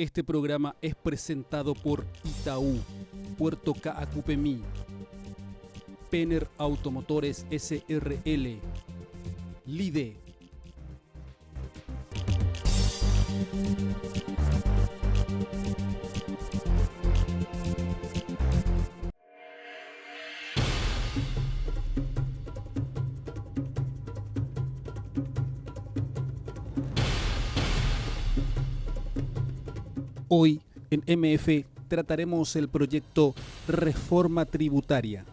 Este programa es presentado por Itaú, Puerto Caacupemí, Penner Automotores SRL, Lide. Hoy en MF trataremos el proyecto Reforma Tributaria.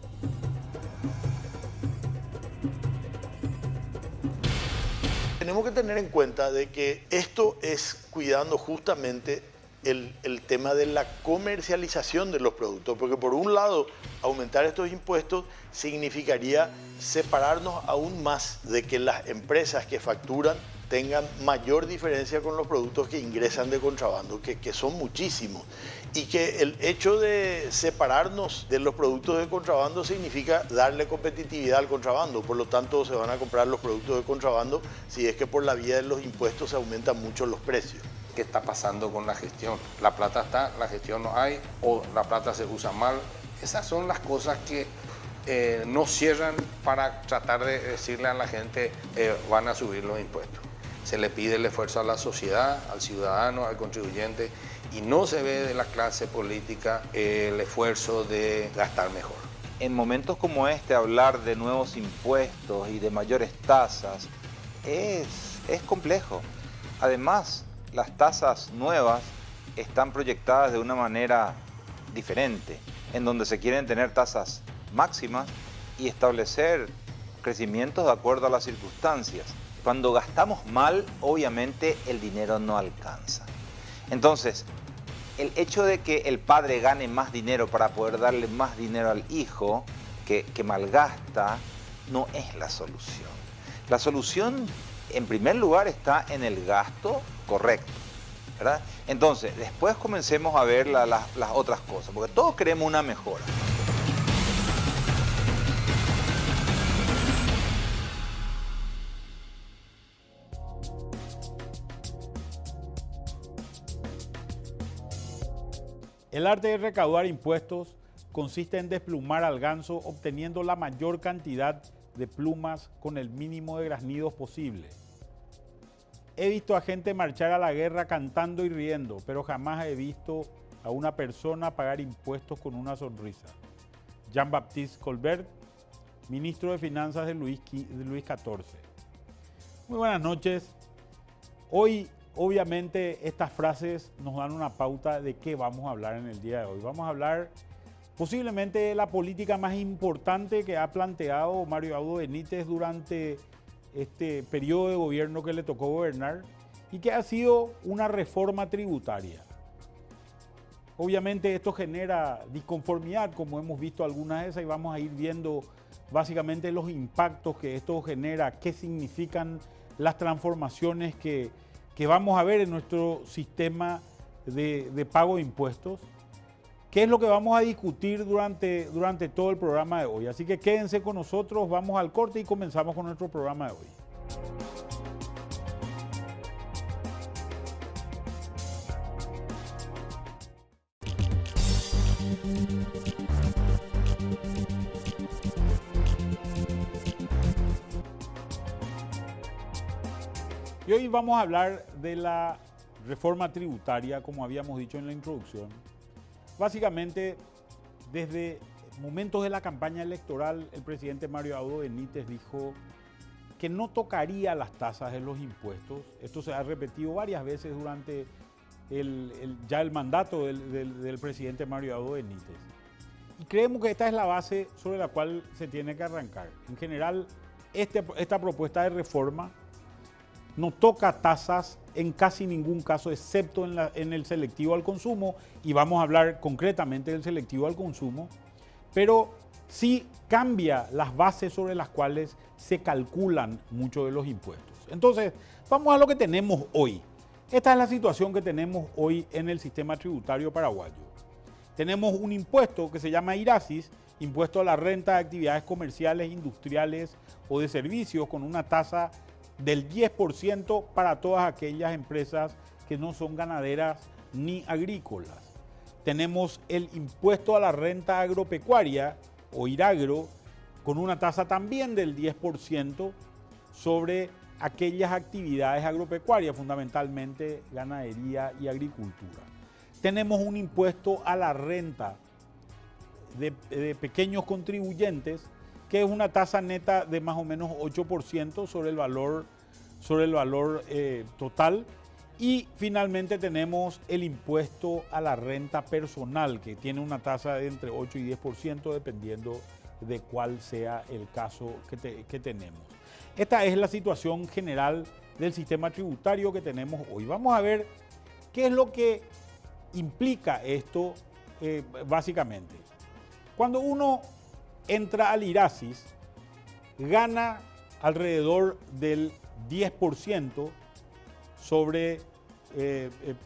Tenemos que tener en cuenta de que esto es cuidando justamente el tema de la comercialización de los productos, porque por un lado aumentar estos impuestos significaría separarnos aún más de que las empresas que facturan tengan mayor diferencia con los productos que ingresan de contrabando, que son muchísimos. Y que el hecho de separarnos de los productos de contrabando significa darle competitividad al contrabando. Por lo tanto, se van a comprar los productos de contrabando si es que por la vía de los impuestos se aumentan mucho los precios. ¿Qué está pasando con la gestión? La plata está, la gestión no hay, o la plata se usa mal. Esas son las cosas que no cierran para tratar de decirle a la gente van a subir los impuestos. Se le pide el esfuerzo a la sociedad, al ciudadano, al contribuyente, y no se ve de la clase política el esfuerzo de gastar mejor. En momentos como este, hablar de nuevos impuestos y de mayores tasas es complejo. Además, las tasas nuevas están proyectadas de una manera diferente, en donde se quieren tener tasas máximas y establecer crecimientos de acuerdo a las circunstancias. Cuando gastamos mal, obviamente el dinero no alcanza. Entonces, el hecho de que el padre gane más dinero para poder darle más dinero al hijo que malgasta, no es la solución. La solución, en primer lugar, está en el gasto correcto, ¿verdad? Entonces, después comencemos a ver las otras cosas, porque todos queremos una mejora. El arte de recaudar impuestos consiste en desplumar al ganso obteniendo la mayor cantidad de plumas con el mínimo de graznidos posible. He visto a gente marchar a la guerra cantando y riendo, pero jamás he visto a una persona pagar impuestos con una sonrisa. Jean-Baptiste Colbert, ministro de Finanzas de Luis XIV. Muy buenas noches. Hoy, obviamente, estas frases nos dan una pauta de qué vamos a hablar en el día de hoy. Vamos a hablar posiblemente de la política más importante que ha planteado Mario Abdo Benítez durante este periodo de gobierno que le tocó gobernar y que ha sido una reforma tributaria. Obviamente esto genera disconformidad, como hemos visto algunas de esas, y vamos a ir viendo básicamente los impactos que esto genera, qué significan las transformaciones que vamos a ver en nuestro sistema de pago de impuestos, qué es lo que vamos a discutir durante todo el programa de hoy. Así que quédense con nosotros, vamos al corte y comenzamos con nuestro programa de hoy. Y hoy vamos a hablar de la reforma tributaria, como habíamos dicho en la introducción. Básicamente, desde momentos de la campaña electoral, el presidente Mario Abdo Benítez dijo que no tocaría las tasas de los impuestos. Esto se ha repetido varias veces durante ya el mandato del presidente Mario Abdo Benítez. Y creemos que esta es la base sobre la cual se tiene que arrancar. En general, esta propuesta de reforma no toca tasas en casi ningún caso, excepto en el selectivo al consumo, y vamos a hablar concretamente del selectivo al consumo, pero sí cambia las bases sobre las cuales se calculan muchos de los impuestos. Entonces, vamos a lo que tenemos hoy. Esta es la situación que tenemos hoy en el sistema tributario paraguayo. Tenemos un impuesto que se llama IRASIS, impuesto a la renta de actividades comerciales, industriales o de servicios, con una tasa del 10% para todas aquellas empresas que no son ganaderas ni agrícolas. Tenemos el impuesto a la renta agropecuaria o IRAGRO con una tasa también del 10% sobre aquellas actividades agropecuarias, fundamentalmente ganadería y agricultura. Tenemos un impuesto a la renta de pequeños contribuyentes, que es una tasa neta de más o menos 8% sobre el valor total. Y finalmente tenemos el impuesto a la renta personal, que tiene una tasa de entre 8 y 10% dependiendo de cuál sea el caso que tenemos. Esta es la situación general del sistema tributario que tenemos hoy. Vamos a ver qué es lo que implica esto básicamente. Cuando uno entra al IRASIS, gana alrededor del 10% sobre,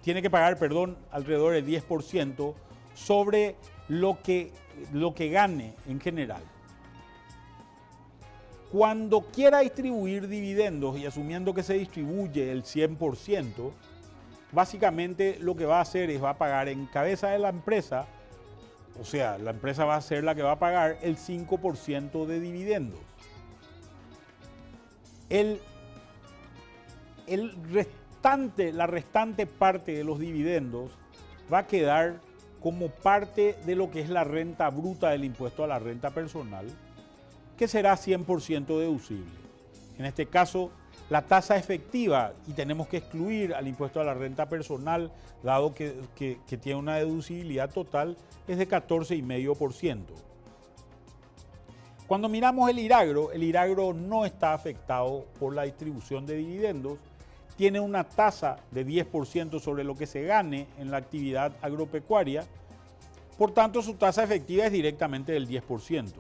tiene que pagar, perdón, alrededor del 10% sobre lo que gane en general. Cuando quiera distribuir dividendos y asumiendo que se distribuye el 100%, básicamente lo que va a hacer es va a pagar en cabeza de la empresa, o sea, la empresa va a ser la que va a pagar el 5% de dividendos. La restante parte de los dividendos va a quedar como parte de lo que es la renta bruta del impuesto a la renta personal, que será 100% deducible. En este caso, la tasa efectiva, y tenemos que excluir al impuesto a la renta personal, dado que tiene una deducibilidad total, es de 14,5%. Cuando miramos el IRAGRO no está afectado por la distribución de dividendos, tiene una tasa de 10% sobre lo que se gane en la actividad agropecuaria, por tanto su tasa efectiva es directamente del 10%.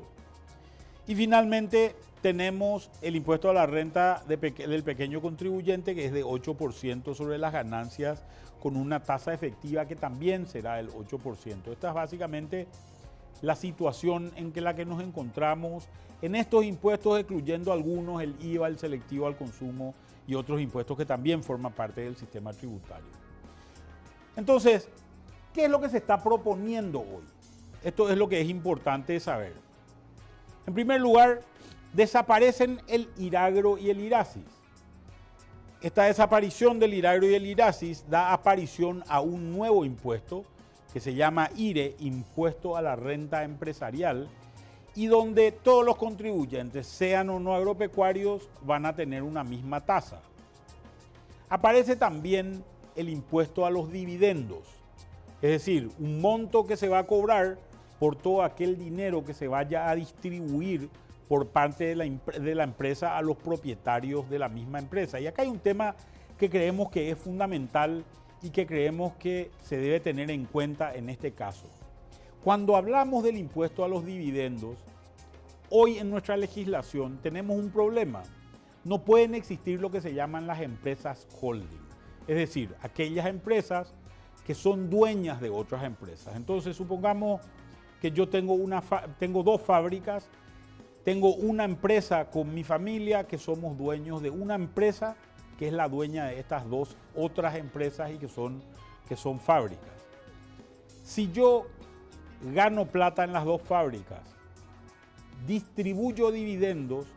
Y finalmente tenemos el impuesto a la renta del pequeño contribuyente, que es de 8% sobre las ganancias, con una tasa efectiva que también será del 8%. Esta es básicamente la situación en la que nos encontramos en estos impuestos, excluyendo algunos, el IVA, el selectivo al consumo y otros impuestos que también forman parte del sistema tributario. Entonces, ¿qué es lo que se está proponiendo hoy? Esto es lo que es importante saber. En primer lugar, desaparecen el IRAGRO y el IRASIS. Esta desaparición del IRAGRO y el IRASIS da aparición a un nuevo impuesto que se llama IRE, Impuesto a la Renta Empresarial, y donde todos los contribuyentes, sean o no agropecuarios, van a tener una misma tasa. Aparece también el impuesto a los dividendos, es decir, un monto que se va a cobrar por todo aquel dinero que se vaya a distribuir por parte de la empresa a los propietarios de la misma empresa. Y acá hay un tema que creemos que es fundamental y que creemos que se debe tener en cuenta en este caso. Cuando hablamos del impuesto a los dividendos, hoy en nuestra legislación tenemos un problema. No pueden existir lo que se llaman las empresas holding, es decir, aquellas empresas que son dueñas de otras empresas. Entonces, supongamos que yo tengo dos fábricas, tengo una empresa con mi familia que somos dueños de una empresa que es la dueña de estas dos otras empresas y que son fábricas. Si yo gano plata en las dos fábricas, distribuyo dividendos,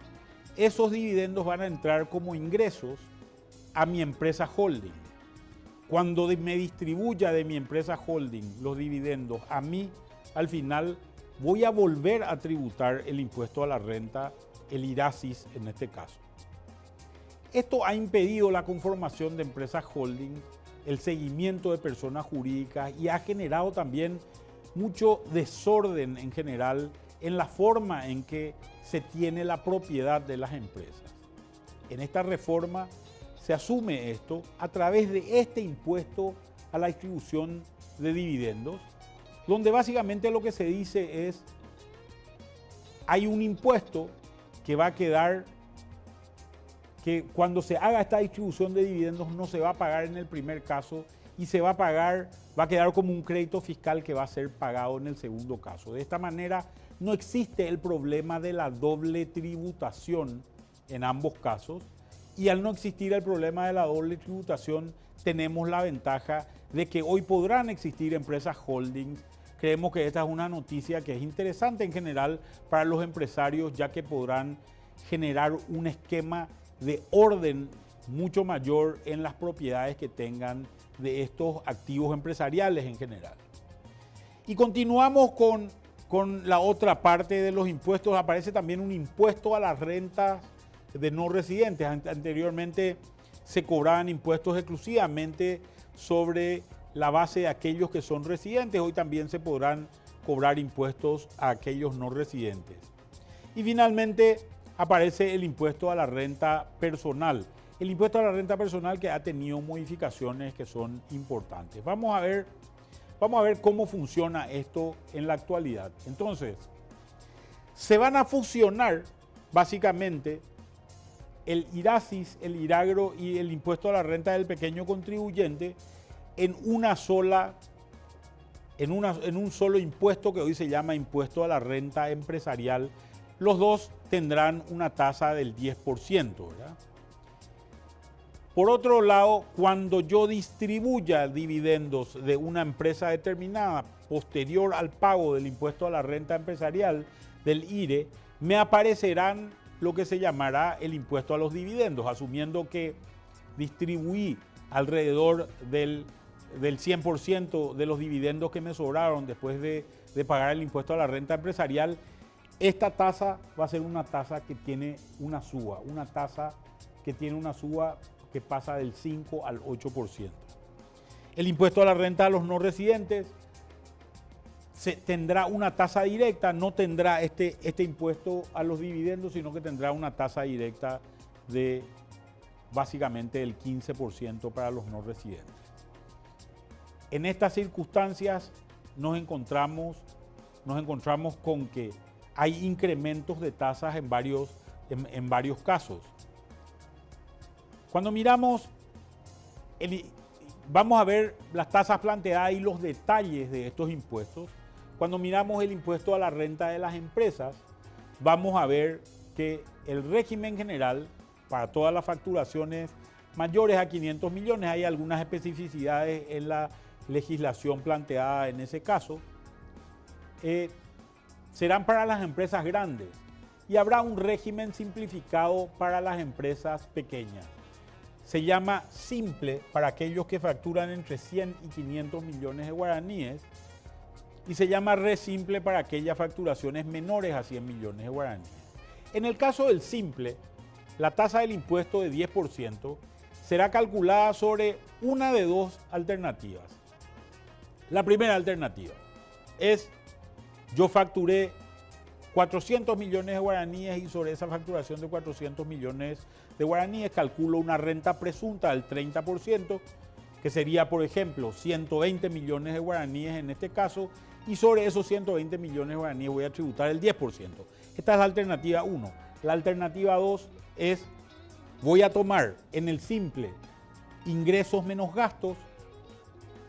esos dividendos van a entrar como ingresos a mi empresa holding. Cuando me distribuya de mi empresa holding los dividendos a mí, al final voy a volver a tributar el impuesto a la renta, el IRASIS en este caso. Esto ha impedido la conformación de empresas holding, el seguimiento de personas jurídicas y ha generado también mucho desorden en general en la forma en que se tiene la propiedad de las empresas. En esta reforma se asume esto a través de este impuesto a la distribución de dividendos, donde básicamente lo que se dice es, hay un impuesto que va a quedar, que cuando se haga esta distribución de dividendos no se va a pagar en el primer caso y se va a quedar como un crédito fiscal que va a ser pagado en el segundo caso. De esta manera no existe el problema de la doble tributación en ambos casos Y al no existir el problema de la doble tributación, tenemos la ventaja de que hoy podrán existir empresas holdings. Creemos que esta es una noticia que es interesante en general para los empresarios, ya que podrán generar un esquema de orden mucho mayor en las propiedades que tengan de estos activos empresariales en general. Y continuamos con la otra parte de los impuestos. Aparece también un impuesto a las rentas de no residentes. Anteriormente se cobraban impuestos exclusivamente sobre la base de aquellos que son residentes. Hoy también se podrán cobrar impuestos a aquellos no residentes. Y finalmente aparece el impuesto a la renta personal. El impuesto a la renta personal que ha tenido modificaciones que son importantes. Vamos a ver cómo funciona esto en la actualidad. Entonces, se van a fusionar básicamente el IRASIS, el IRAGRO y el impuesto a la renta del pequeño contribuyente en un solo impuesto que hoy se llama impuesto a la renta empresarial. Los dos tendrán una tasa del 10%, ¿verdad? Por otro lado, cuando yo distribuya dividendos de una empresa determinada posterior al pago del impuesto a la renta empresarial del IRE, me aparecerán lo que se llamará el impuesto a los dividendos, asumiendo que distribuí alrededor del 100% de los dividendos que me sobraron después de pagar el impuesto a la renta empresarial. Esta tasa va a ser una tasa que tiene una suba, que pasa del 5 al 8%. El impuesto a la renta a los no residentes tendrá una tasa directa, no tendrá este impuesto a los dividendos, sino que tendrá una tasa directa de básicamente el 15% para los no residentes. En estas circunstancias nos encontramos con que hay incrementos de tasas en varios casos. Cuando miramos, vamos a ver las tasas planteadas y los detalles de estos impuestos. Cuando miramos el impuesto a la renta de las empresas, vamos a ver que el régimen general, para todas las facturaciones mayores a 500 millones, hay algunas especificidades en la legislación planteada en ese caso, serán para las empresas grandes y habrá un régimen simplificado para las empresas pequeñas. Se llama simple para aquellos que facturan entre 100 y 500 millones de guaraníes y se llama re simple para aquellas facturaciones menores a 100 millones de guaraníes. En el caso del simple, la tasa del impuesto de 10% será calculada sobre una de dos alternativas. La primera alternativa es: yo facturé 400 millones de guaraníes y sobre esa facturación de 400 millones de guaraníes calculo una renta presunta del 30%, que sería, por ejemplo, 120 millones de guaraníes en este caso, y sobre esos 120 millones de guaraníes voy a tributar el 10%. Esta es la alternativa 1. La alternativa 2 es: voy a tomar en el simple ingresos menos gastos,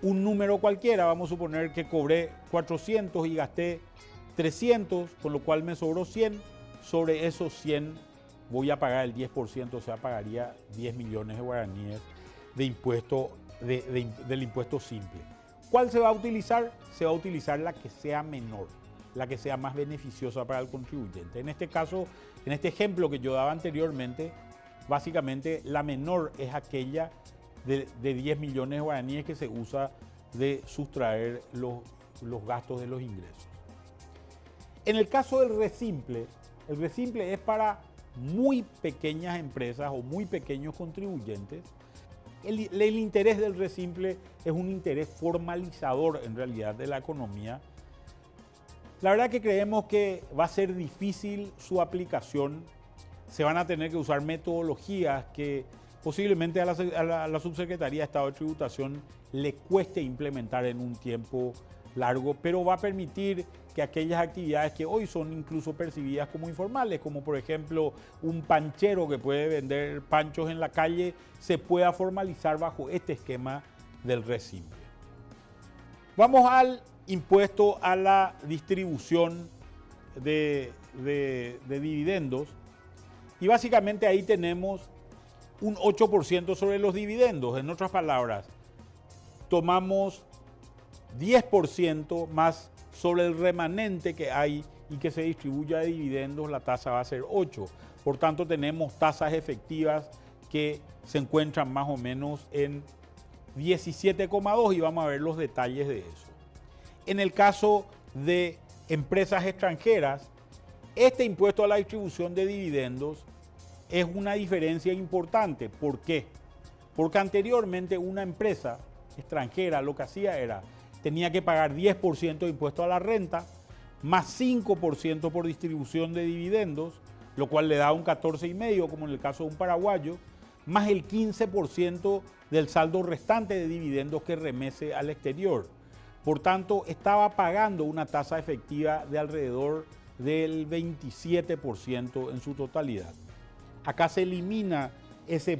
un número cualquiera, vamos a suponer que cobré 400 y gasté 300, con lo cual me sobró 100, sobre esos 100 voy a pagar el 10%, o sea, pagaría 10 millones de guaraníes de impuesto, del impuesto simple. ¿Cuál se va a utilizar? Se va a utilizar la que sea menor, la que sea más beneficiosa para el contribuyente. En este caso, en este ejemplo que yo daba anteriormente, básicamente la menor es aquella de 10 millones de guaraníes que se usa de sustraer los gastos de los ingresos. En el caso del resimple, el resimple es para muy pequeñas empresas o muy pequeños contribuyentes. El interés del resimple es un interés formalizador en realidad de la economía. La verdad que creemos que va a ser difícil su aplicación. Se van a tener que usar metodologías que posiblemente a la Subsecretaría de Estado de Tributación le cueste implementar en un tiempo largo, pero va a permitir que aquellas actividades que hoy son incluso percibidas como informales, como por ejemplo un panchero que puede vender panchos en la calle, se pueda formalizar bajo este esquema del resimple. Vamos al impuesto a la distribución de dividendos y básicamente ahí tenemos un 8% sobre los dividendos. En otras palabras, tomamos 10% más sobre el remanente que hay y que se distribuye a dividendos, la tasa va a ser 8. Por tanto, tenemos tasas efectivas que se encuentran más o menos en 17,2 y vamos a ver los detalles de eso. En el caso de empresas extranjeras, este impuesto a la distribución de dividendos es una diferencia importante. ¿Por qué? Porque anteriormente una empresa extranjera lo que hacía era, tenía que pagar 10% de impuesto a la renta, más 5% por distribución de dividendos, lo cual le da un 14,5%, como en el caso de un paraguayo, más el 15% del saldo restante de dividendos que remese al exterior. Por tanto, estaba pagando una tasa efectiva de alrededor del 27% en su totalidad. Acá se elimina ese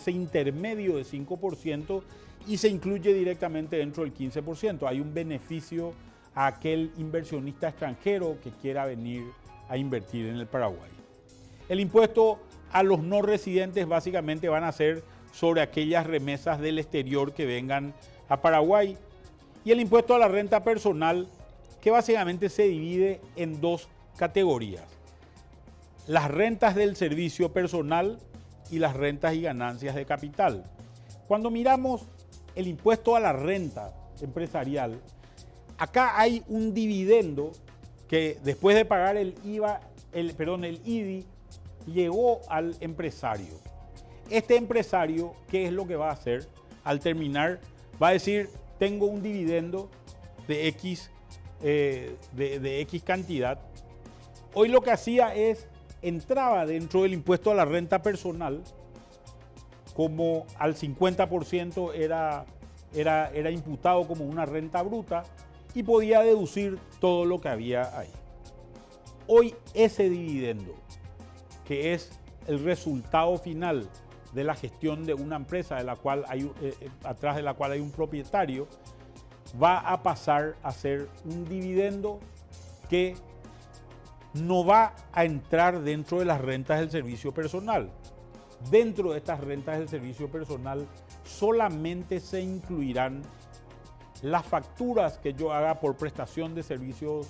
intermedio de 5% y se incluye directamente dentro del 15%. Hay un beneficio a aquel inversionista extranjero que quiera venir a invertir en el Paraguay. El impuesto a los no residentes básicamente van a ser sobre aquellas remesas del exterior que vengan a Paraguay. Y el impuesto a la renta personal, que básicamente se divide en dos categorías: las rentas del servicio personal y las rentas y ganancias de capital. Cuando miramos el impuesto a la renta empresarial, acá hay un dividendo que después de pagar el IDI, llegó al empresario. Este empresario, ¿qué es lo que va a hacer? Al terminar, va a decir, tengo un dividendo de X, de X cantidad. Hoy lo que hacía es, entraba dentro del impuesto a la renta personal, como al 50% era imputado como una renta bruta y podía deducir todo lo que había ahí. Hoy ese dividendo, que es el resultado final de la gestión de una empresa de la cual atrás de la cual hay un propietario, va a pasar a ser un dividendo que no va a entrar dentro de las rentas del servicio personal. Dentro de estas rentas del servicio personal solamente se incluirán las facturas que yo haga por prestación de servicios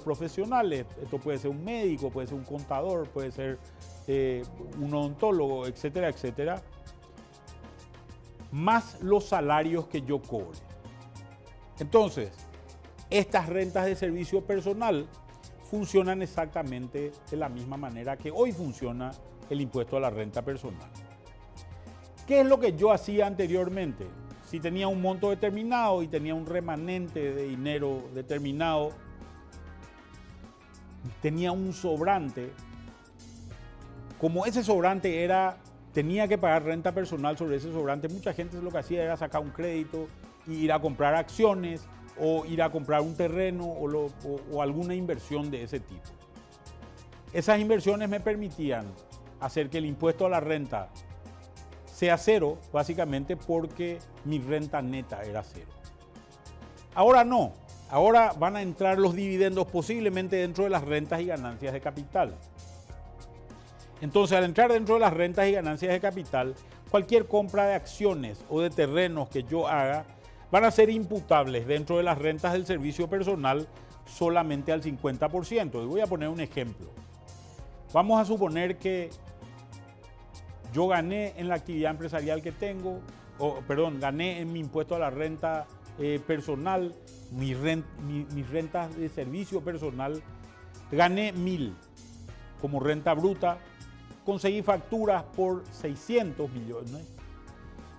profesionales. Esto puede ser un médico, puede ser un contador, puede ser un odontólogo, etcétera, etcétera, más los salarios que yo cobre. Entonces, estas rentas de servicio personal funcionan exactamente de la misma manera que hoy funciona el impuesto a la renta personal. ¿Qué es lo que yo hacía anteriormente? Si tenía un monto determinado y tenía un remanente de dinero determinado, tenía un sobrante, como ese sobrante tenía que pagar renta personal sobre ese sobrante, mucha gente lo que hacía era sacar un crédito e ir a comprar acciones o ir a comprar un terreno o alguna inversión de ese tipo. Esas inversiones me permitían hacer que el impuesto a la renta sea cero, básicamente porque mi renta neta era cero. Ahora no, ahora van a entrar los dividendos posiblemente dentro de las rentas y ganancias de capital. Entonces, al entrar dentro de las rentas y ganancias de capital, cualquier compra de acciones o de terrenos que yo haga van a ser imputables dentro de las rentas del servicio personal solamente al 50%. Y voy a poner un ejemplo. Vamos a suponer que yo gané en la actividad empresarial que tengo, gané en mi impuesto a la renta personal, mis rentas de servicio personal, gané 1.000 como renta bruta, conseguí facturas por 600 millones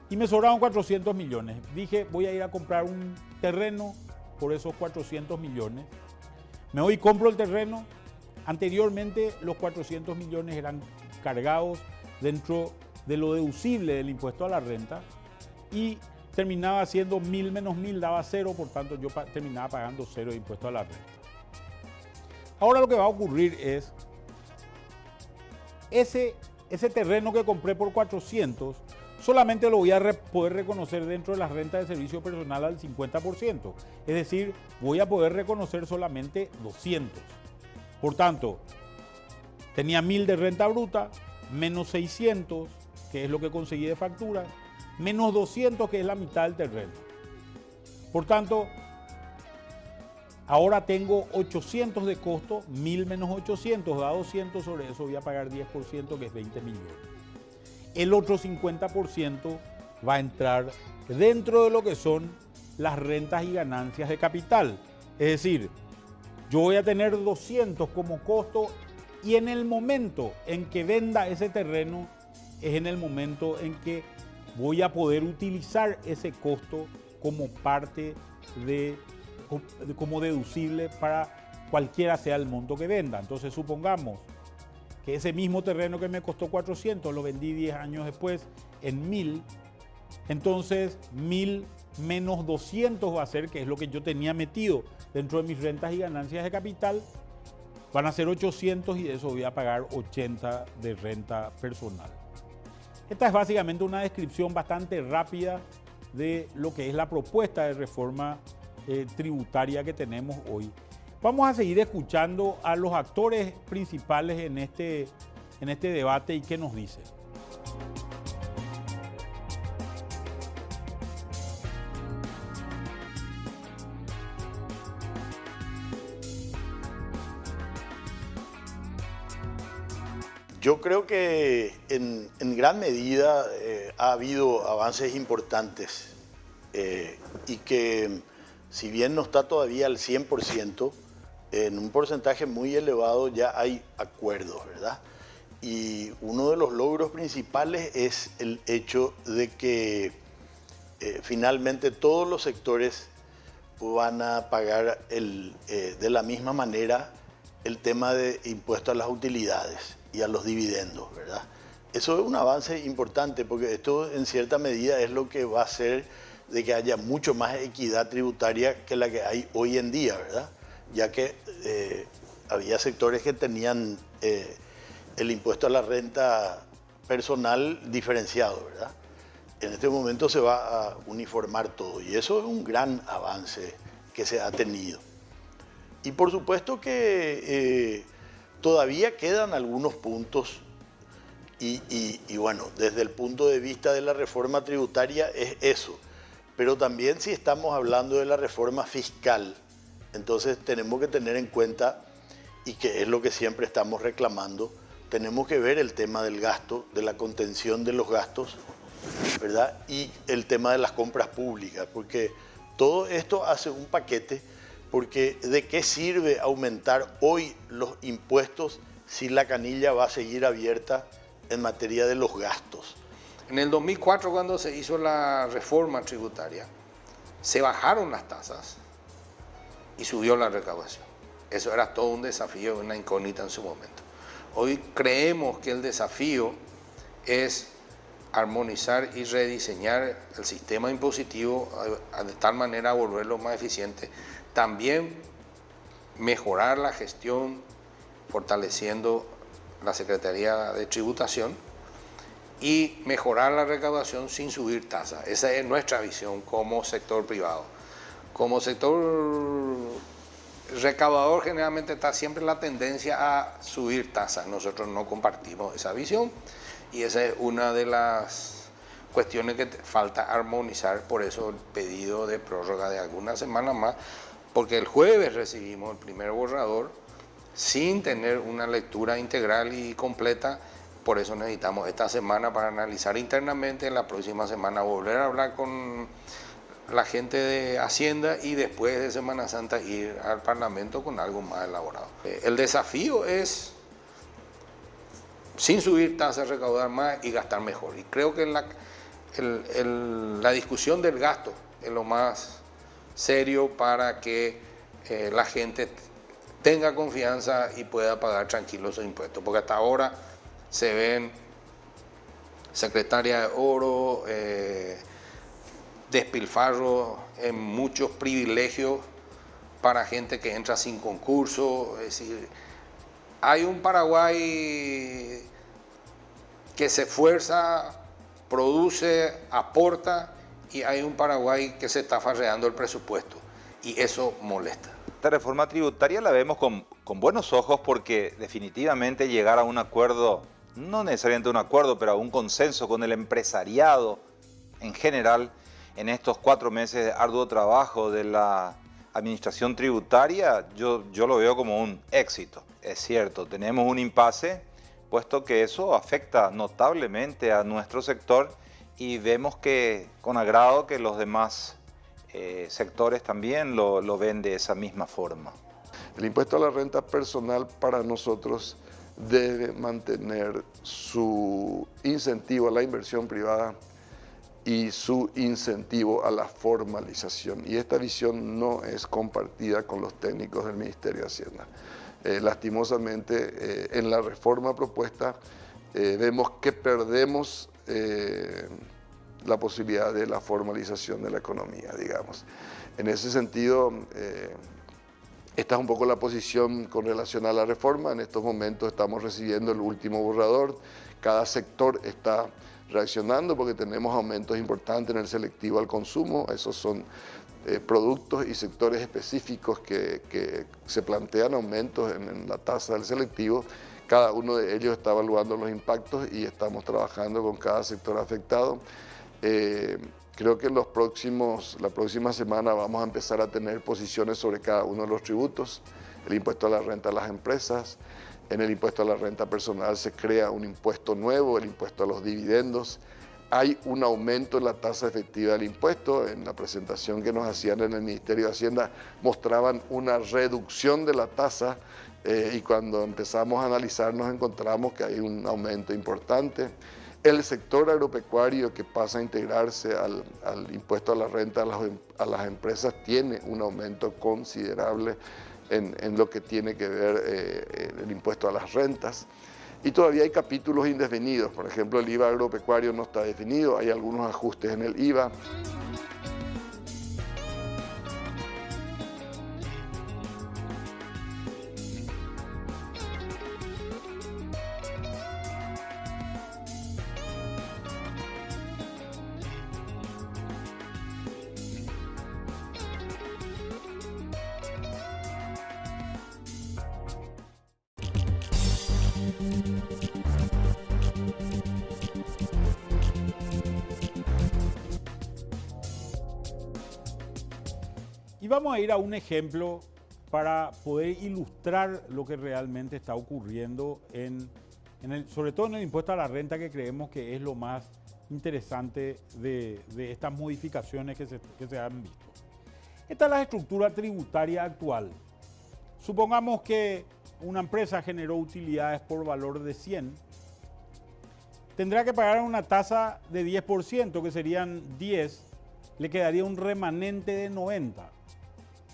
y me sobraron 400 millones. Dije, voy a ir a comprar un terreno por esos 400 millones. Me voy y compro el terreno. Anteriormente los 400 millones eran cargados dentro de lo deducible del impuesto a la renta y terminaba siendo 1.000 menos 1.000 daba 0, por tanto yo terminaba pagando 0 de impuesto a la renta. Ahora lo que va a ocurrir es ese terreno que compré por 400 solamente lo voy a poder reconocer dentro de las rentas de servicio personal al 50%. Es decir, voy a poder reconocer solamente 200. Por tanto, tenía 1.000 de renta bruta, menos 600, que es lo que conseguí de factura, menos 200, que es la mitad del terreno. Por tanto, ahora tengo 800 de costo, 1000 menos 800 da 200, sobre eso voy a pagar 10%, que es 20 millones. El otro 50% va a entrar dentro de lo que son las rentas y ganancias de capital. Es decir, yo voy a tener 200 como costo y en el momento en que venda ese terreno es en el momento en que voy a poder utilizar ese costo como parte como deducible para cualquiera sea el monto que venda. Entonces supongamos que ese mismo terreno que me costó 400 lo vendí 10 años después en 1000, entonces 1000 menos 200 va a ser, que es lo que yo tenía metido dentro de mis rentas y ganancias de capital, van a ser 800 y de eso voy a pagar 80 de renta personal. Esta es básicamente una descripción bastante rápida de lo que es la propuesta de reforma tributaria que tenemos hoy. Vamos a seguir escuchando a los actores principales en este debate y qué nos dicen. Yo creo que en gran medida ha habido avances importantes y que si bien no está todavía al 100%, en un porcentaje muy elevado ya hay acuerdos, ¿verdad? Y uno de los logros principales es el hecho de que finalmente todos los sectores van a pagar de la misma manera el tema de impuesto a las utilidades y a los dividendos, ¿verdad? Eso es un avance importante porque esto en cierta medida es lo que va a hacer de que haya mucho más equidad tributaria que la que hay hoy en día, ¿verdad? Ya que había sectores que tenían el impuesto a la renta personal diferenciado, ¿verdad? En este momento se va a uniformar todo y eso es un gran avance que se ha tenido. Y por supuesto que todavía quedan algunos puntos y bueno, desde el punto de vista de la reforma tributaria es eso. Pero también si estamos hablando de la reforma fiscal, entonces tenemos que tener en cuenta, y que es lo que siempre estamos reclamando, tenemos que ver el tema del gasto, de la contención de los gastos, ¿verdad? Y el tema de las compras públicas, porque todo esto hace un paquete, porque ¿de qué sirve aumentar hoy los impuestos si la canilla va a seguir abierta en materia de los gastos? En el 2004, cuando se hizo la reforma tributaria, se bajaron las tasas y subió la recaudación. Eso era todo un desafío, una incógnita en su momento. Hoy creemos que el desafío es armonizar y rediseñar el sistema impositivo de tal manera a volverlo más eficiente. También mejorar la gestión, fortaleciendo la Secretaría de Tributación y mejorar la recaudación sin subir tasas. Esa es nuestra visión como sector privado. Como sector recaudador generalmente está siempre la tendencia a subir tasas. Nosotros no compartimos esa visión y esa es una de las cuestiones que falta armonizar, por eso el pedido de prórroga de algunas semanas más, porque el jueves recibimos el primer borrador sin tener una lectura integral y completa. Por eso necesitamos esta semana para analizar internamente, la próxima semana volver a hablar con la gente de Hacienda y después de Semana Santa ir al Parlamento con algo más elaborado. El desafío es, sin subir tasas, recaudar más y gastar mejor. Y creo que la discusión del gasto es lo más serio para que la gente tenga confianza y pueda pagar tranquilo sus impuestos. Porque hasta ahora se ven secretaria de oro, despilfarro en muchos privilegios para gente que entra sin concurso. Es decir, hay un Paraguay que se esfuerza, produce, aporta, y hay un Paraguay que se está farreando el presupuesto, y eso molesta. Esta reforma tributaria la vemos con buenos ojos porque definitivamente llegar a un acuerdo no necesariamente un acuerdo, pero un consenso con el empresariado en general en estos 4 meses de arduo trabajo de la administración tributaria, yo lo veo como un éxito. Es cierto, tenemos un impasse, puesto que eso afecta notablemente a nuestro sector y vemos que con agrado que los demás sectores también lo ven de esa misma forma. El impuesto a la renta personal para nosotros debe mantener su incentivo a la inversión privada y su incentivo a la formalización. Y esta visión no es compartida con los técnicos del Ministerio de Hacienda. Lastimosamente, en la reforma propuesta vemos que perdemos la posibilidad de la formalización de la economía, digamos. En ese sentido, esta es un poco la posición con relación a la reforma. En estos momentos estamos recibiendo el último borrador. Cada sector está reaccionando porque tenemos aumentos importantes en el selectivo al consumo. Esos son productos y sectores específicos que se plantean aumentos en la tasa del selectivo. Cada uno de ellos está evaluando los impactos y estamos trabajando con cada sector afectado. Creo que la próxima semana vamos a empezar a tener posiciones sobre cada uno de los tributos. El impuesto a la renta a las empresas. En el impuesto a la renta personal se crea un impuesto nuevo, el impuesto a los dividendos. Hay un aumento en la tasa efectiva del impuesto. En la presentación que nos hacían en el Ministerio de Hacienda mostraban una reducción de la tasa y cuando empezamos a analizar nos encontramos que hay un aumento importante. El sector agropecuario que pasa a integrarse al impuesto a la renta a las empresas tiene un aumento considerable en lo que tiene que ver el impuesto a las rentas. Y todavía hay capítulos indefinidos. Por ejemplo, el IVA agropecuario no está definido, hay algunos ajustes en el IVA. Y vamos a ir a un ejemplo para poder ilustrar lo que realmente está ocurriendo sobre todo en el impuesto a la renta, que creemos que es lo más interesante de estas modificaciones que se han visto. Esta es la estructura tributaria actual. Supongamos que una empresa generó utilidades por valor de 100. Tendrá que pagar una tasa de 10%, que serían 10, le quedaría un remanente de 90.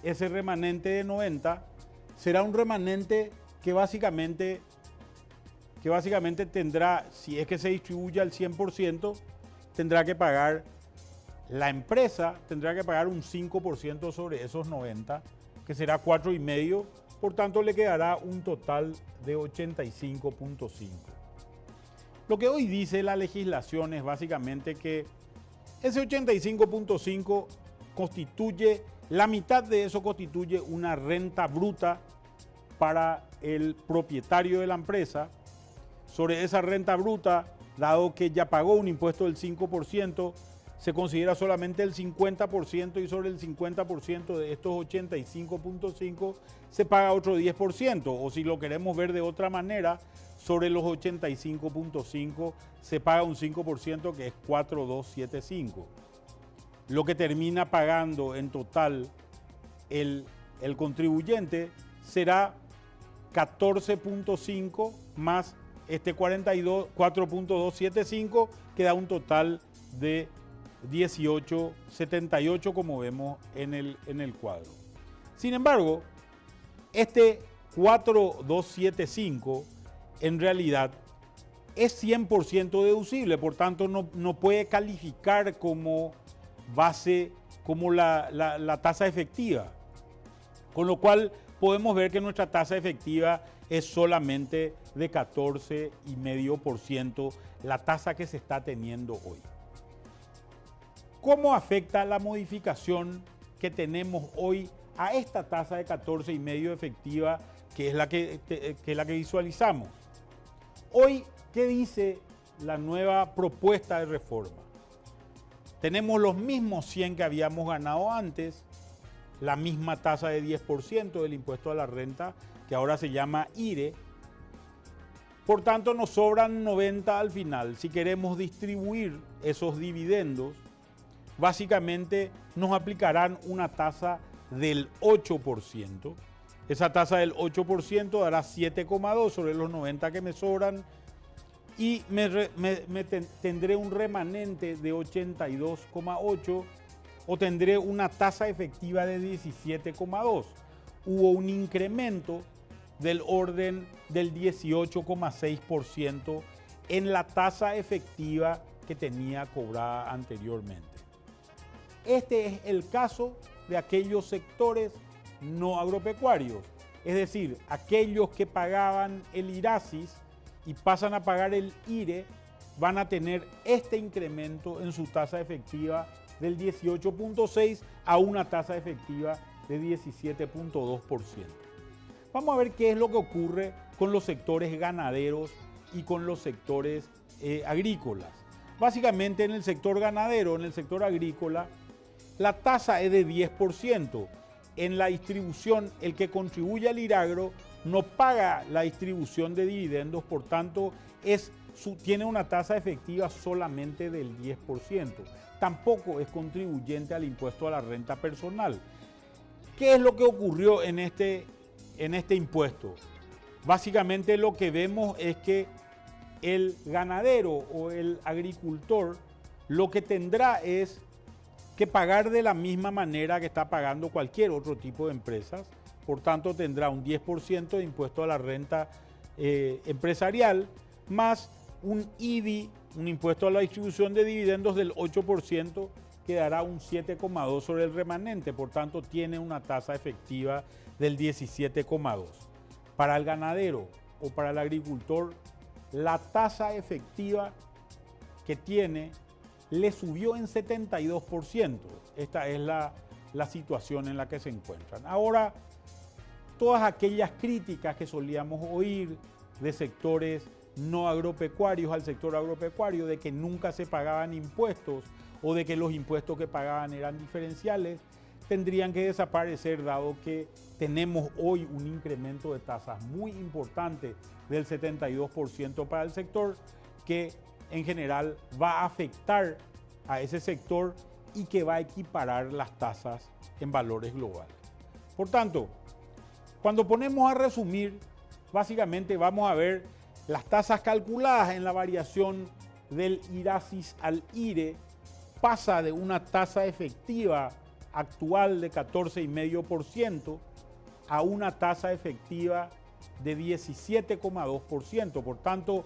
Ese remanente de 90 será un remanente que básicamente tendrá, si es que se distribuye al 100%, tendrá que pagar, la empresa tendrá que pagar un 5% sobre esos 90, que será 4,5, por tanto le quedará un total de 85,5. Lo que hoy dice la legislación es básicamente que ese 85,5 constituye, la mitad de eso constituye una renta bruta para el propietario de la empresa. Sobre esa renta bruta, dado que ya pagó un impuesto del 5%, se considera solamente el 50% y sobre el 50% de estos 85,5 se paga otro 10%. O si lo queremos ver de otra manera, sobre los 85,5 se paga un 5% que es 4,275. Lo que termina pagando en total el contribuyente será 14,5 más este 4,275, que da un total de 18,78, como vemos en el cuadro. Sin embargo, este 4,275 en realidad es 100% deducible, por tanto no puede calificar como base, como la tasa efectiva. Con lo cual podemos ver que nuestra tasa efectiva es solamente de 14,5%, la tasa que se está teniendo hoy. ¿Cómo afecta la modificación que tenemos hoy a esta tasa de 14,5% efectiva, que es la que visualizamos? Hoy ¿Qué dice la nueva propuesta de reforma? Tenemos los mismos 100 que habíamos ganado antes, la misma tasa de 10% del impuesto a la renta, que ahora se llama IRE. Por tanto, nos sobran 90 al final. Si queremos distribuir esos dividendos, básicamente nos aplicarán una tasa del 8%. Esa tasa del 8% dará 7,2 sobre los 90 que me sobran y tendré un remanente de 82,8 o tendré una tasa efectiva de 17,2. Hubo un incremento del orden del 18,6% en la tasa efectiva que tenía cobrada anteriormente. Este es el caso de aquellos sectores no agropecuarios, es decir, aquellos que pagaban el IRASIS y pasan a pagar el IRE van a tener este incremento en su tasa efectiva del 18,6 a una tasa efectiva de 17,2%. Vamos a ver qué es lo que ocurre con los sectores ganaderos y con los sectores agrícolas. Básicamente en el sector ganadero, en el sector agrícola, la tasa es de 10%. En la distribución, el que contribuye al IRAGRO no paga la distribución de dividendos, por tanto, tiene una tasa efectiva solamente del 10%. Tampoco es contribuyente al impuesto a la renta personal. ¿Qué es lo que ocurrió en este impuesto? Básicamente lo que vemos es que el ganadero o el agricultor lo que tendrá es que pagar de la misma manera que está pagando cualquier otro tipo de empresas. Por tanto, tendrá un 10% de impuesto a la renta empresarial, más un IDI, un impuesto a la distribución de dividendos del 8%, que dará un 7,2 sobre el remanente. Por tanto, tiene una tasa efectiva del 17,2. Para el ganadero o para el agricultor, la tasa efectiva que tiene le subió en 72%. Esta es la situación en la que se encuentran. Ahora, todas aquellas críticas que solíamos oír de sectores no agropecuarios al sector agropecuario, de que nunca se pagaban impuestos o de que los impuestos que pagaban eran diferenciales, tendrían que desaparecer, dado que tenemos hoy un incremento de tasas muy importante del 72% para el sector, que en general va a afectar a ese sector y que va a equiparar las tasas en valores globales. Por tanto, cuando ponemos a resumir, básicamente vamos a ver las tasas calculadas en la variación del IRASIS al IRE. Pasa de una tasa efectiva actual de 14,5% a una tasa efectiva de 17,2%. Por tanto,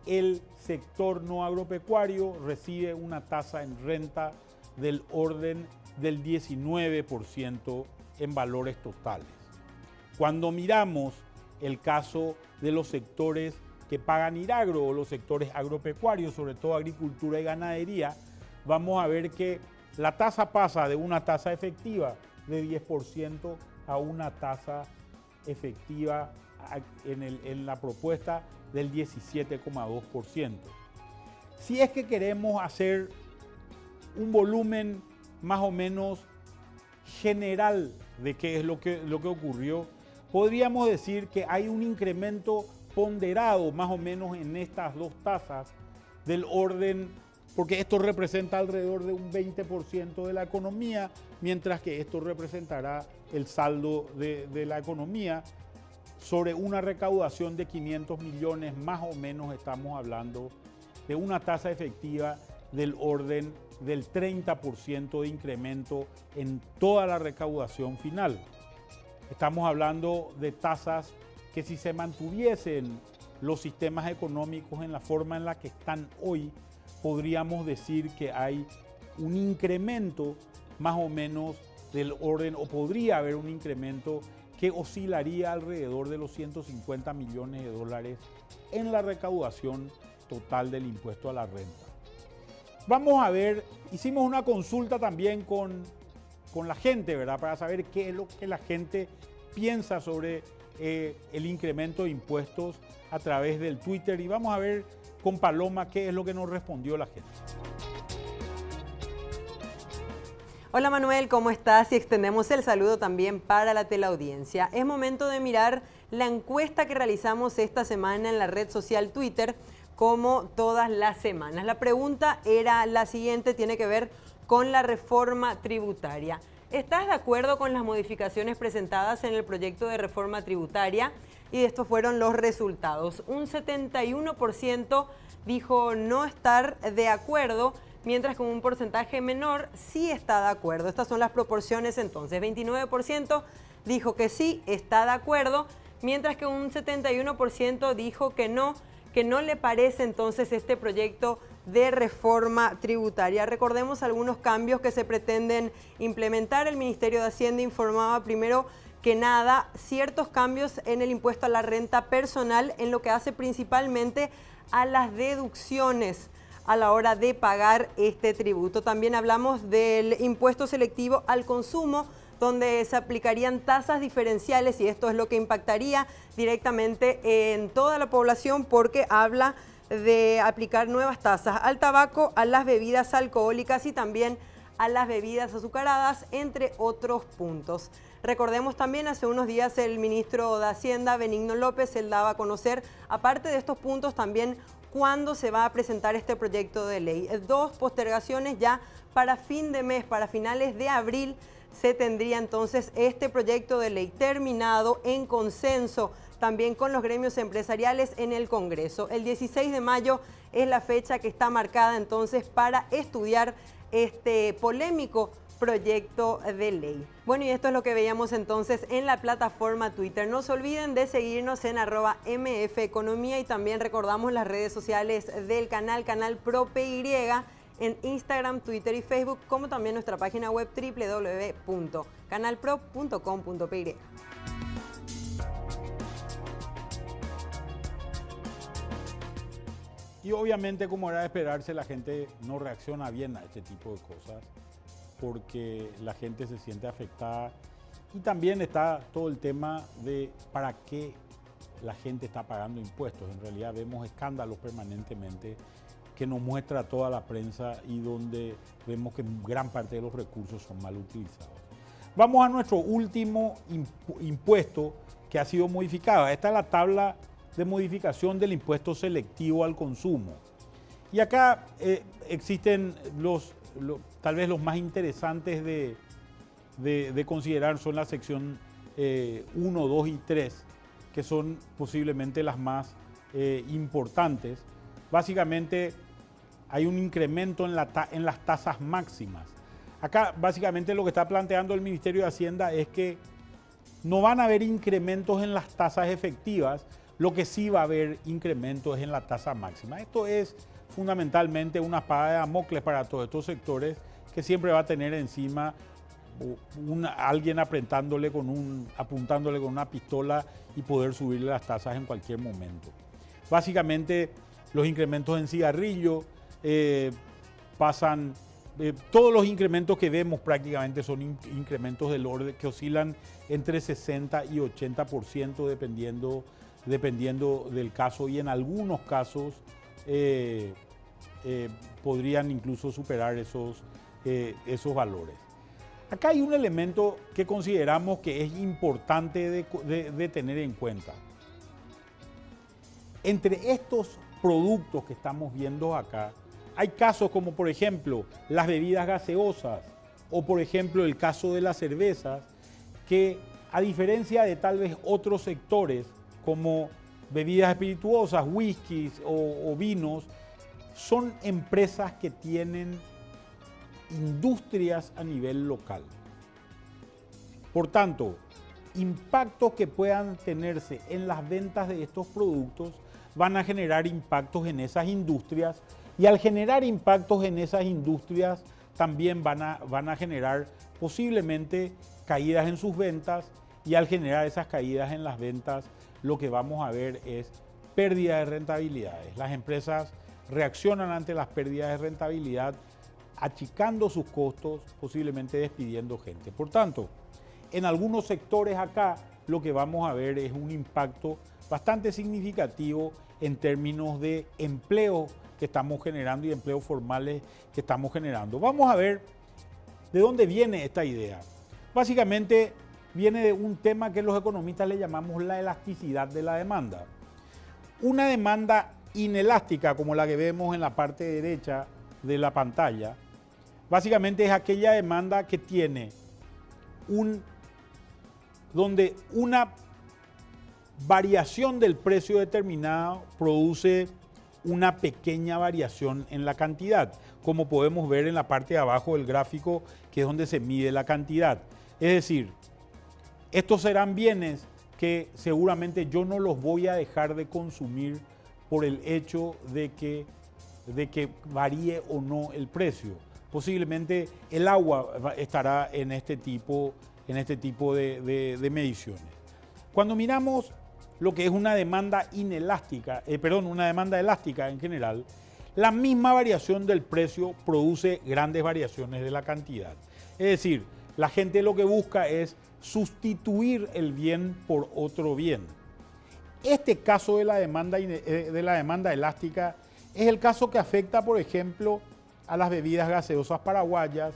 el sector no agropecuario recibe una tasa en renta del orden del 19% en valores totales. Cuando miramos el caso de los sectores que pagan IRAGRO o los sectores agropecuarios, sobre todo agricultura y ganadería, vamos a ver que la tasa pasa de una tasa efectiva de 10% a una tasa efectiva en la propuesta del 17,2%. Si es que queremos hacer un volumen más o menos general de qué es lo que ocurrió, podríamos decir que hay un incremento ponderado más o menos en estas dos tasas del orden, porque esto representa alrededor de un 20% de la economía, mientras que esto representará el saldo de la economía. Sobre una recaudación de 500 millones, más o menos estamos hablando de una tasa efectiva del orden del 30% de incremento en toda la recaudación final. Estamos hablando de tasas que, si se mantuviesen los sistemas económicos en la forma en la que están hoy, podríamos decir que hay un incremento más o menos del orden, o podría haber un incremento que oscilaría alrededor de los 150 millones de dólares en la recaudación total del impuesto a la renta. Vamos a ver, hicimos una consulta también con la gente, ¿verdad? Para saber qué es lo que la gente piensa sobre el incremento de impuestos a través del Twitter y vamos a ver con Paloma qué es lo que nos respondió la gente. Hola Manuel, ¿cómo estás? Y extendemos el saludo también para la teleaudiencia. Es momento de mirar la encuesta que realizamos esta semana en la red social Twitter, como todas las semanas. La pregunta era la siguiente, tiene que ver con la reforma tributaria. ¿Estás de acuerdo con las modificaciones presentadas en el proyecto de reforma tributaria? Y estos fueron los resultados. Un 71% dijo no estar de acuerdo, mientras que un porcentaje menor sí está de acuerdo. Estas son las proporciones entonces. 29% dijo que sí está de acuerdo, mientras que un 71% dijo que no le parece entonces este proyecto de reforma tributaria. Recordemos algunos cambios que se pretenden implementar. El Ministerio de Hacienda informaba primero que nada ciertos cambios en el impuesto a la renta personal en lo que hace principalmente a las deducciones a la hora de pagar este tributo. También hablamos del impuesto selectivo al consumo, donde se aplicarían tasas diferenciales y esto es lo que impactaría directamente en toda la población porque habla de aplicar nuevas tasas al tabaco, a las bebidas alcohólicas y también a las bebidas azucaradas, entre otros puntos. Recordemos también, hace unos días el ministro de Hacienda, Benigno López, él daba a conocer, aparte de estos puntos, también cuándo se va a presentar este proyecto de ley. 2 postergaciones ya para fin de mes, para finales de abril, se tendría entonces este proyecto de ley terminado en consenso también con los gremios empresariales en el Congreso. El 16 de mayo es la fecha que está marcada entonces para estudiar este polémico proyecto de ley. Bueno, y esto es lo que veíamos entonces en la plataforma Twitter. No se olviden de seguirnos en @mfeconomía y también recordamos las redes sociales del canal Pro PY en Instagram, Twitter y Facebook, como también nuestra página web www.canalpro.com.py. Y obviamente, como era de esperarse, la gente no reacciona bien a este tipo de cosas porque la gente se siente afectada y también está todo el tema de para qué la gente está pagando impuestos. En realidad vemos escándalos permanentemente que nos muestra toda la prensa y donde vemos que gran parte de los recursos son mal utilizados. Vamos a nuestro último impuesto que ha sido modificado. Esta es la tabla de modificación del impuesto selectivo al consumo. Y acá existen tal vez los más interesantes de considerar son la sección 1, 2 y 3, que son posiblemente las más importantes. Básicamente hay un incremento en las tasas máximas. Acá básicamente lo que está planteando el Ministerio de Hacienda es que no van a haber incrementos en las tasas efectivas, lo que sí va a haber incrementos en la tasa máxima. Esto es fundamentalmente una espada de Damocles para todos estos sectores que siempre va a tener encima alguien apuntándole con una pistola y poder subirle las tasas en cualquier momento. Básicamente los incrementos en cigarrillo todos los incrementos que vemos prácticamente son incrementos del orden que oscilan entre 60 y 80% dependiendo del caso y en algunos casos podrían incluso superar esos valores. Acá hay un elemento que consideramos que es importante de tener en cuenta. Entre estos productos que estamos viendo acá, hay casos como por ejemplo las bebidas gaseosas o por ejemplo el caso de las cervezas, que a diferencia de tal vez otros sectores como bebidas espirituosas, whiskies o vinos, son empresas que tienen industrias a nivel local. Por tanto, impactos que puedan tenerse en las ventas de estos productos van a generar impactos en esas industrias y al generar impactos en esas industrias también van a generar posiblemente caídas en sus ventas y al generar esas caídas en las ventas lo que vamos a ver es pérdida de rentabilidades. Las empresas reaccionan ante las pérdidas de rentabilidad achicando sus costos, posiblemente despidiendo gente. Por tanto, en algunos sectores acá lo que vamos a ver es un impacto bastante significativo en términos de empleo que estamos generando y empleos formales que estamos generando. Vamos a ver de dónde viene esta idea. Básicamente viene de un tema que los economistas le llamamos la elasticidad de la demanda. Una demanda inelástica, como la que vemos en la parte derecha de la pantalla, básicamente es aquella demanda que tiene donde una variación del precio determinado produce una pequeña variación en la cantidad, como podemos ver en la parte de abajo del gráfico, que es donde se mide la cantidad. Es decir, estos serán bienes que seguramente yo no los voy a dejar de consumir por el hecho de que varíe o no el precio. Posiblemente el agua estará en este tipo de mediciones. Cuando miramos lo que es una demanda inelástica, una demanda elástica en general, la misma variación del precio produce grandes variaciones de la cantidad. Es decir, la gente lo que busca es sustituir el bien por otro bien. Este caso de la demanda elástica es el caso que afecta, por ejemplo, a las bebidas gaseosas paraguayas,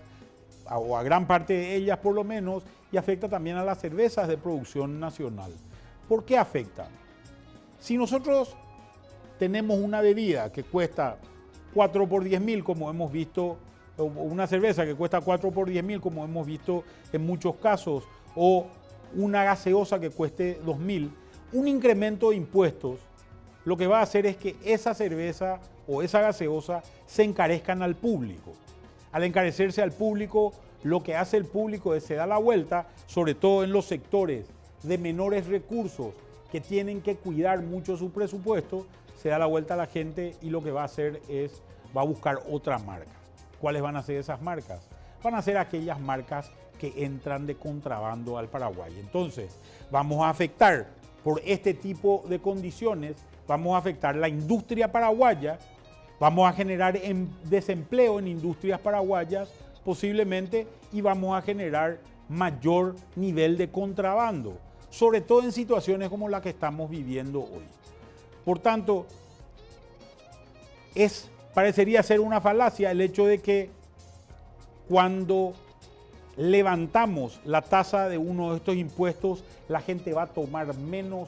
o a gran parte de ellas por lo menos, y afecta también a las cervezas de producción nacional. ¿Por qué afecta? Si nosotros tenemos una bebida que cuesta 4 por 10.000, como hemos visto, o una cerveza que cuesta 4 por 10.000, como hemos visto en muchos casos, o una gaseosa que cueste 2.000, un incremento de impuestos lo que va a hacer es que esa cerveza o esa gaseosa se encarezcan al público. Al encarecerse al público, lo que hace el público es se da la vuelta, sobre todo en los sectores de menores recursos que tienen que cuidar mucho su presupuesto, se da la vuelta a la gente y lo que va a hacer es, va a buscar otra marca. ¿Cuáles van a ser esas marcas? Van a ser aquellas marcas que entran de contrabando al Paraguay. Entonces, vamos a afectar por este tipo de condiciones, vamos a afectar la industria paraguaya, vamos a generar desempleo en industrias paraguayas posiblemente y vamos a generar mayor nivel de contrabando, sobre todo en situaciones como la que estamos viviendo hoy. Por tanto, parecería ser una falacia el hecho de que cuando levantamos la tasa de uno de estos impuestos, la gente va a tomar menos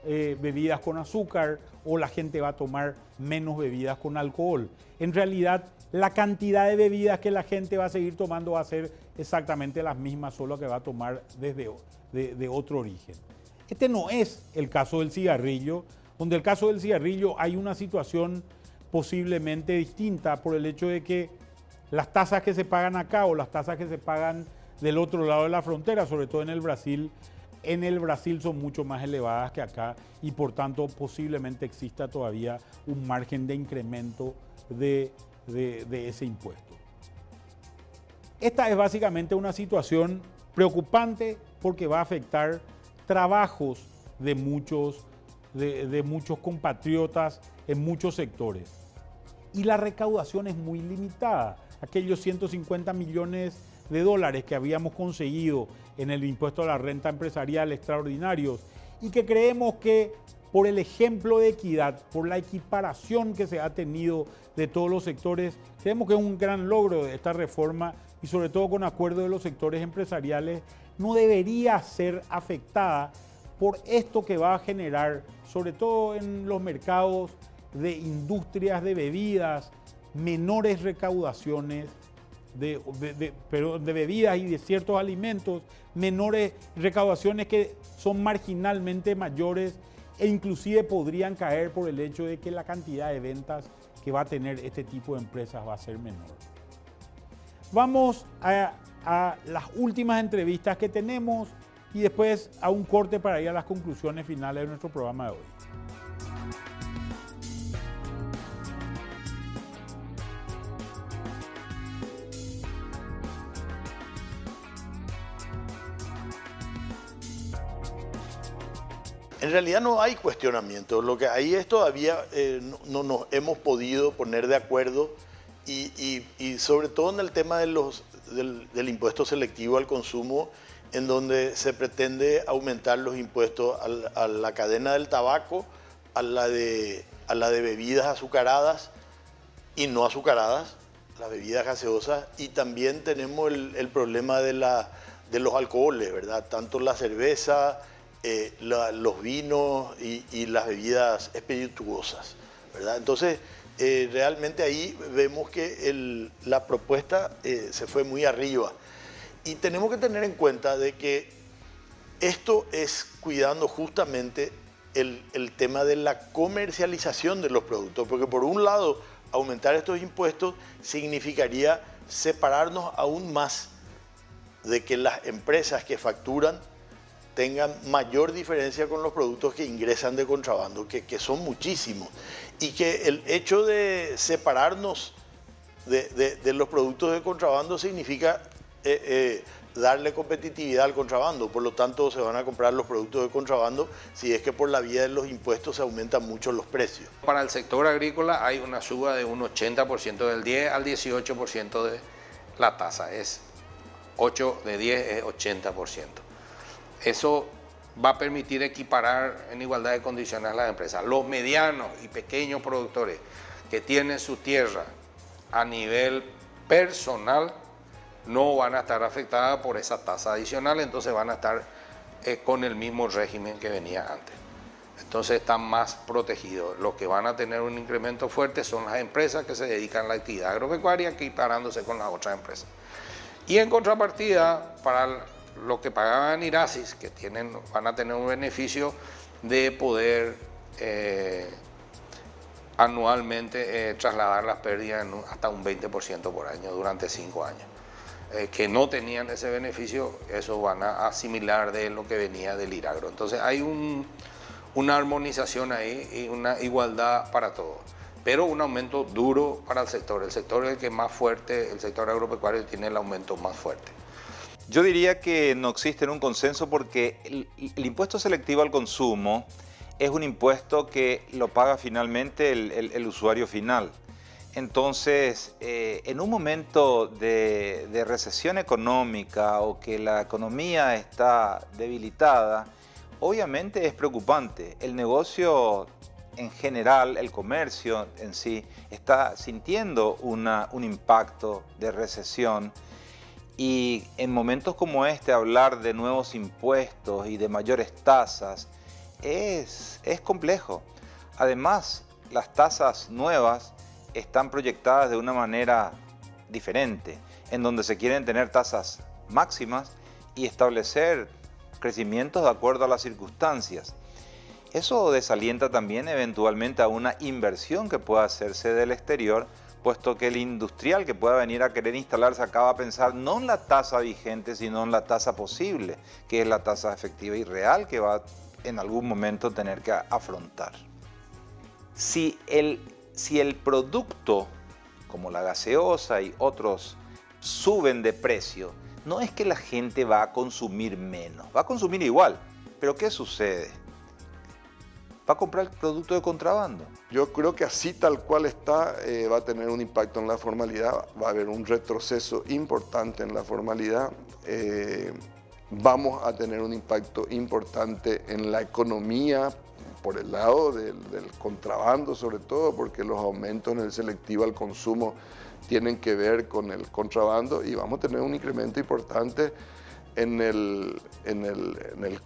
bebidas con azúcar o la gente va a tomar menos bebidas con alcohol. En realidad, la cantidad de bebidas que la gente va a seguir tomando va a ser exactamente las mismas, solo que va a tomar de otro origen. Este no es el caso del cigarrillo, donde el caso del cigarrillo hay una situación posiblemente distinta por el hecho de que las tasas que se pagan acá o las tasas que se pagan del otro lado de la frontera, sobre todo en el Brasil son mucho más elevadas que acá y por tanto posiblemente exista todavía un margen de incremento de ese impuesto. Esta es básicamente una situación preocupante porque va a afectar trabajos de muchos compatriotas en muchos sectores. Y la recaudación es muy limitada. Aquellos 150 millones de dólares que habíamos conseguido en el impuesto a la renta empresarial extraordinarios y que creemos que por el ejemplo de equidad, por la equiparación que se ha tenido de todos los sectores, creemos que es un gran logro de esta reforma y sobre todo con acuerdo de los sectores empresariales, no debería ser afectada por esto que va a generar, sobre todo en los mercados de industrias de bebidas, menores recaudaciones de bebidas y de ciertos alimentos, menores recaudaciones que son marginalmente mayores e inclusive podrían caer por el hecho de que la cantidad de ventas que va a tener este tipo de empresas va a ser menor. Vamos a las últimas entrevistas que tenemos y después a un corte para ir a las conclusiones finales de nuestro programa de hoy. En realidad no hay cuestionamiento, lo que hay es todavía no nos hemos podido poner de acuerdo y sobre todo en el tema del impuesto selectivo al consumo en donde se pretende aumentar los impuestos a la cadena del tabaco, a la de bebidas azucaradas y no azucaradas, las bebidas gaseosas, y también tenemos el problema de los alcoholes, ¿verdad? Tanto la cerveza, los vinos y las bebidas espirituosas, ¿verdad? Entonces, realmente ahí vemos que la propuesta se fue muy arriba. Y tenemos que tener en cuenta de que esto es cuidando justamente el tema de la comercialización de los productos, porque por un lado, aumentar estos impuestos significaría separarnos aún más de que las empresas que facturan tengan mayor diferencia con los productos que ingresan de contrabando, que son muchísimos, y que el hecho de separarnos de los productos de contrabando significa darle competitividad al contrabando. Por lo tanto, se van a comprar los productos de contrabando si es que por la vía de los impuestos se aumentan mucho los precios. Para el sector agrícola hay una suba de un 80%, del 10 al 18% de la tasa. Es 8 de 10 es 80%. Eso va a permitir equiparar en igualdad de condiciones a las empresas. Los medianos y pequeños productores que tienen su tierra a nivel personal no van a estar afectadas por esa tasa adicional, entonces van a estar con el mismo régimen que venía antes. Entonces están más protegidos. Los que van a tener un incremento fuerte son las empresas que se dedican a la actividad agropecuaria, equiparándose con las otras empresas. Y en contrapartida, para los que pagaban IRASIS, que van a tener un beneficio de poder anualmente trasladar las pérdidas hasta un 20% por año durante 5 años. Que no tenían ese beneficio, eso van a asimilar de lo que venía del IRAGRO. Entonces hay una armonización ahí y una igualdad para todos, pero un aumento duro para el sector. El sector es el que más fuerte, el sector agropecuario tiene el aumento más fuerte. Yo diría que no existe un consenso porque el impuesto selectivo al consumo es un impuesto que lo paga finalmente el usuario final. Entonces, en un momento de recesión económica o que la economía está debilitada, obviamente es preocupante. El negocio en general, el comercio en sí, está sintiendo un impacto de recesión. Y en momentos como este, hablar de nuevos impuestos y de mayores tasas es complejo. Además, las tasas nuevas están proyectadas de una manera diferente, en donde se quieren tener tasas máximas y establecer crecimientos de acuerdo a las circunstancias. Eso desalienta también eventualmente a una inversión que pueda hacerse del exterior, puesto que el industrial que pueda venir a querer instalarse acá va a pensar no en la tasa vigente, sino en la tasa posible, que es la tasa efectiva y real que va en algún momento tener que afrontar. Si el producto, como la gaseosa y otros, suben de precio, no es que la gente va a consumir menos, va a consumir igual. Pero ¿qué sucede? Va a comprar el producto de contrabando. Yo creo que así tal cual está, va a tener un impacto en la formalidad, va a haber un retroceso importante en la formalidad, vamos a tener un impacto importante en la economía, por el lado del contrabando sobre todo, porque los aumentos en el selectivo al consumo tienen que ver con el contrabando y vamos a tener un incremento importante en el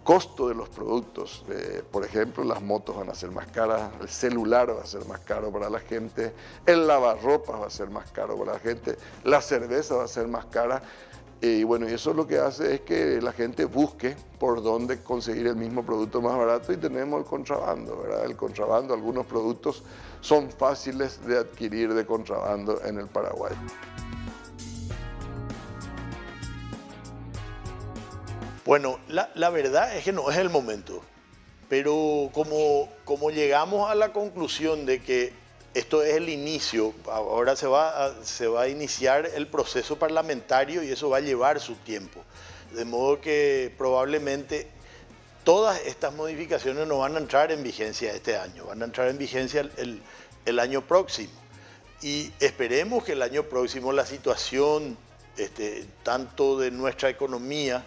costo de los productos. Por ejemplo, las motos van a ser más caras, el celular va a ser más caro para la gente, el lavarropas va a ser más caro para la gente, la cerveza va a ser más cara. Y bueno, eso lo que hace es que la gente busque por dónde conseguir el mismo producto más barato y tenemos el contrabando, ¿verdad? El contrabando, algunos productos son fáciles de adquirir de contrabando en el Paraguay. Bueno, la verdad es que no es el momento, pero como llegamos a la conclusión de que esto es el inicio, ahora se va a iniciar el proceso parlamentario y eso va a llevar su tiempo. De modo que probablemente todas estas modificaciones no van a entrar en vigencia este año, van a entrar en vigencia el año próximo. Y esperemos que el año próximo la situación tanto de nuestra economía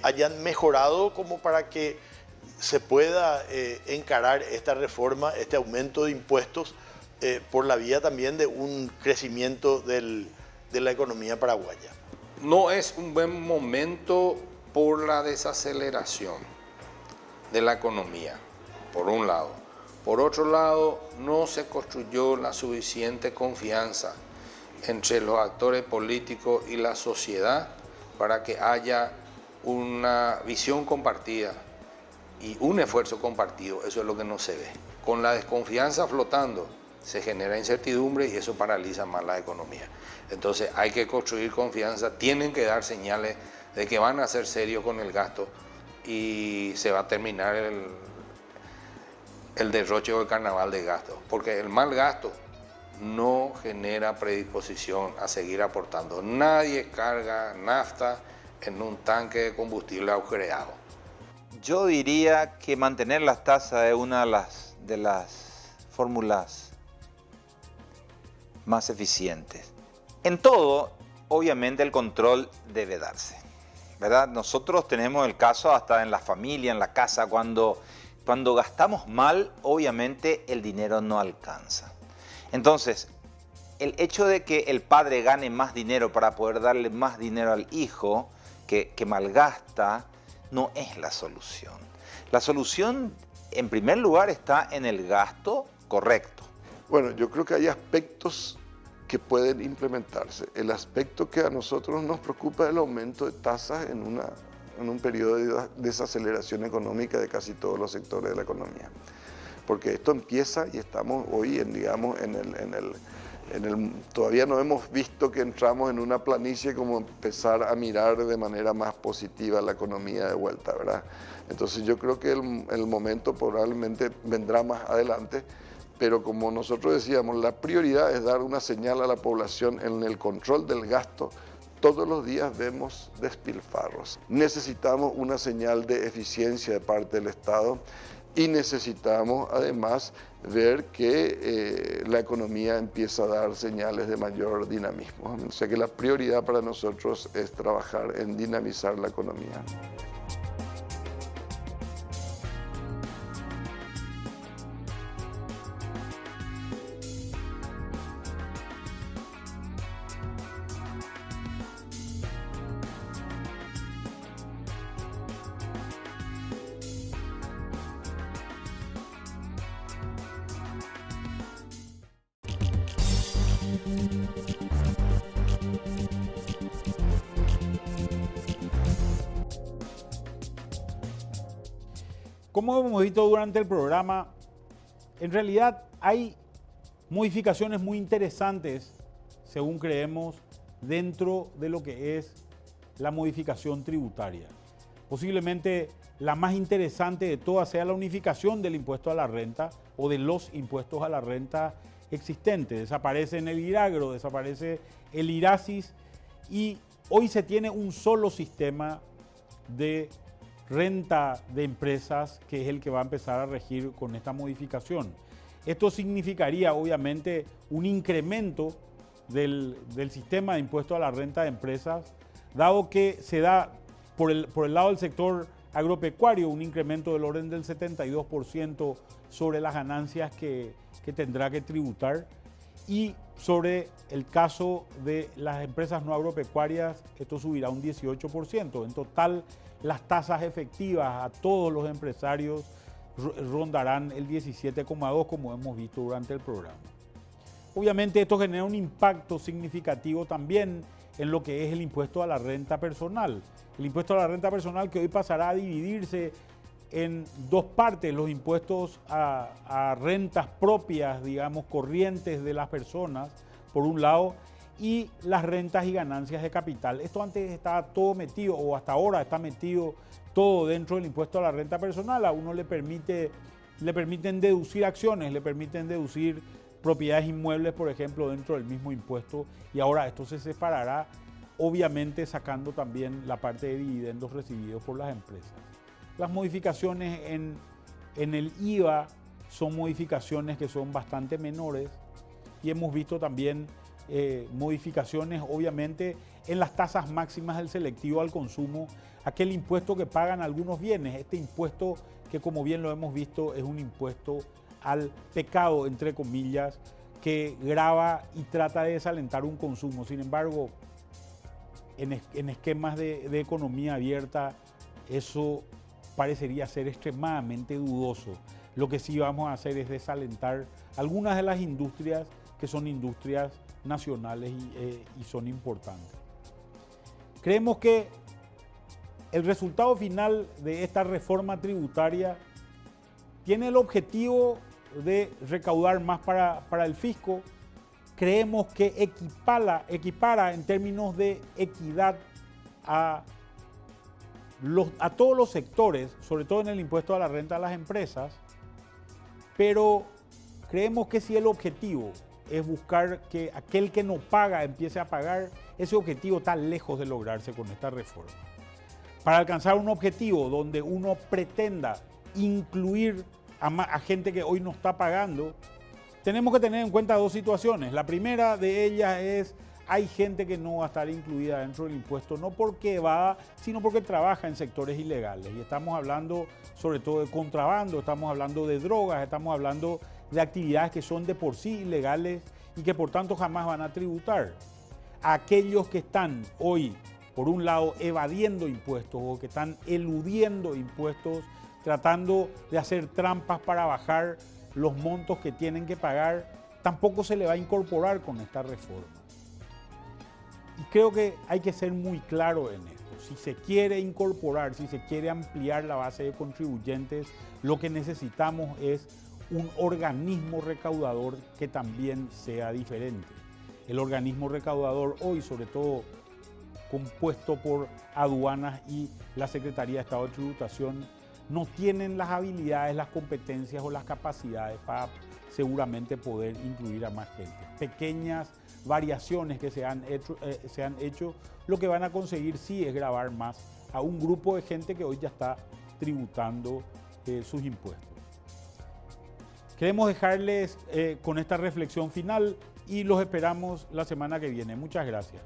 hayan mejorado como para que se pueda encarar esta reforma, este aumento de impuestos por la vía también de un crecimiento de la economía paraguaya. No es un buen momento por la desaceleración de la economía, por un lado. Por otro lado, no se construyó la suficiente confianza entre los actores políticos y la sociedad para que haya una visión compartida y un esfuerzo compartido. Eso es lo que no se ve. Con la desconfianza flotando se genera incertidumbre y eso paraliza más la economía. Entonces hay que construir confianza, tienen que dar señales de que van a ser serios con el gasto y se va a terminar el derroche o el carnaval de gasto, porque el mal gasto no genera predisposición a seguir aportando. Nadie carga nafta en un tanque de combustible agujereado. Yo diría que mantener las tasas es una de las fórmulas más eficientes. En todo, obviamente, el control debe darse, ¿verdad? Nosotros tenemos el caso hasta en la familia, en la casa, cuando gastamos mal, obviamente el dinero no alcanza. Entonces, el hecho de que el padre gane más dinero para poder darle más dinero al hijo que malgasta, no es la solución. La solución, en primer lugar, está en el gasto correcto. Bueno, yo creo que hay aspectos que pueden implementarse. El aspecto que a nosotros nos preocupa es el aumento de tasas en un periodo de desaceleración económica de casi todos los sectores de la economía. Porque esto empieza y estamos hoy todavía no hemos visto que entramos en una planicie como empezar a mirar de manera más positiva la economía de vuelta, ¿verdad? Entonces yo creo que el momento probablemente vendrá más adelante, pero como nosotros decíamos, la prioridad es dar una señal a la población en el control del gasto. Todos los días vemos despilfarros. Necesitamos una señal de eficiencia de parte del Estado y necesitamos además ver que la economía empieza a dar señales de mayor dinamismo. O sea que la prioridad para nosotros es trabajar en dinamizar la economía. Como hemos visto durante el programa, en realidad hay modificaciones muy interesantes, según creemos, dentro de lo que es la modificación tributaria. Posiblemente la más interesante de todas sea la unificación del impuesto a la renta o de los impuestos a la renta existentes. Desaparece en el IRAGRO, desaparece el IRASIS y hoy se tiene un solo sistema de renta de empresas que es el que va a empezar a regir con esta modificación. Esto significaría obviamente un incremento del sistema de impuesto a la renta de empresas, dado que se da por el lado del sector agropecuario un incremento del orden del 72% sobre las ganancias que tendrá que tributar, y sobre el caso de las empresas no agropecuarias esto subirá un 18%. En total, las tasas efectivas a todos los empresarios rondarán el 17,2%, como hemos visto durante el programa. Obviamente esto genera un impacto significativo también en lo que es el impuesto a la renta personal. El impuesto a la renta personal, que hoy pasará a dividirse en dos partes: los impuestos a rentas propias, digamos, corrientes de las personas, por un lado, y las rentas y ganancias de capital. Esto antes estaba todo metido, o hasta ahora está metido todo dentro del impuesto a la renta personal. A uno le permiten deducir acciones, le permiten deducir propiedades inmuebles, por ejemplo, dentro del mismo impuesto, y ahora esto se separará, obviamente sacando también la parte de dividendos recibidos por las empresas. Las modificaciones en el IVA son modificaciones que son bastante menores, y hemos visto también modificaciones obviamente en las tasas máximas del selectivo al consumo, aquel impuesto que pagan algunos bienes, este impuesto que, como bien lo hemos visto, es un impuesto al pecado, entre comillas, que grava y trata de desalentar un consumo. Sin embargo, en esquemas de economía abierta, eso parecería ser extremadamente dudoso. Lo que sí vamos a hacer es desalentar algunas de las industrias que son industrias nacionales y son importantes. Creemos que el resultado final de esta reforma tributaria tiene el objetivo de recaudar más para el fisco. Creemos que equipara en términos de equidad a todos los sectores, sobre todo en el impuesto a la renta de las empresas, pero creemos que si el objetivo es buscar que aquel que no paga empiece a pagar, ese objetivo está lejos de lograrse con esta reforma. Para alcanzar un objetivo donde uno pretenda incluir a gente que hoy no está pagando, tenemos que tener en cuenta dos situaciones. La primera de ellas es, hay gente que no va a estar incluida dentro del impuesto, no porque va, sino porque trabaja en sectores ilegales. Y estamos hablando sobre todo de contrabando, estamos hablando de drogas, estamos hablando de actividades que son de por sí ilegales y que por tanto jamás van a tributar. A aquellos que están hoy, por un lado, evadiendo impuestos o que están eludiendo impuestos, tratando de hacer trampas para bajar los montos que tienen que pagar, tampoco se le va a incorporar con esta reforma. Y creo que hay que ser muy claro en esto. Si se quiere incorporar, si se quiere ampliar la base de contribuyentes, lo que necesitamos es un organismo recaudador que también sea diferente. El organismo recaudador hoy, sobre todo compuesto por aduanas y la Secretaría de Estado de Tributación, no tienen las habilidades, las competencias o las capacidades para seguramente poder incluir a más gente. Pequeñas variaciones que se han hecho, lo que van a conseguir sí es gravar más a un grupo de gente que hoy ya está tributando sus impuestos. Queremos dejarles con esta reflexión final y los esperamos la semana que viene. Muchas gracias.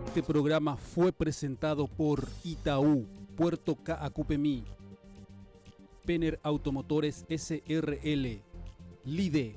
Este programa fue presentado por Itaú, Puerto Caacupemí, Penner Automotores SRL, LIDE,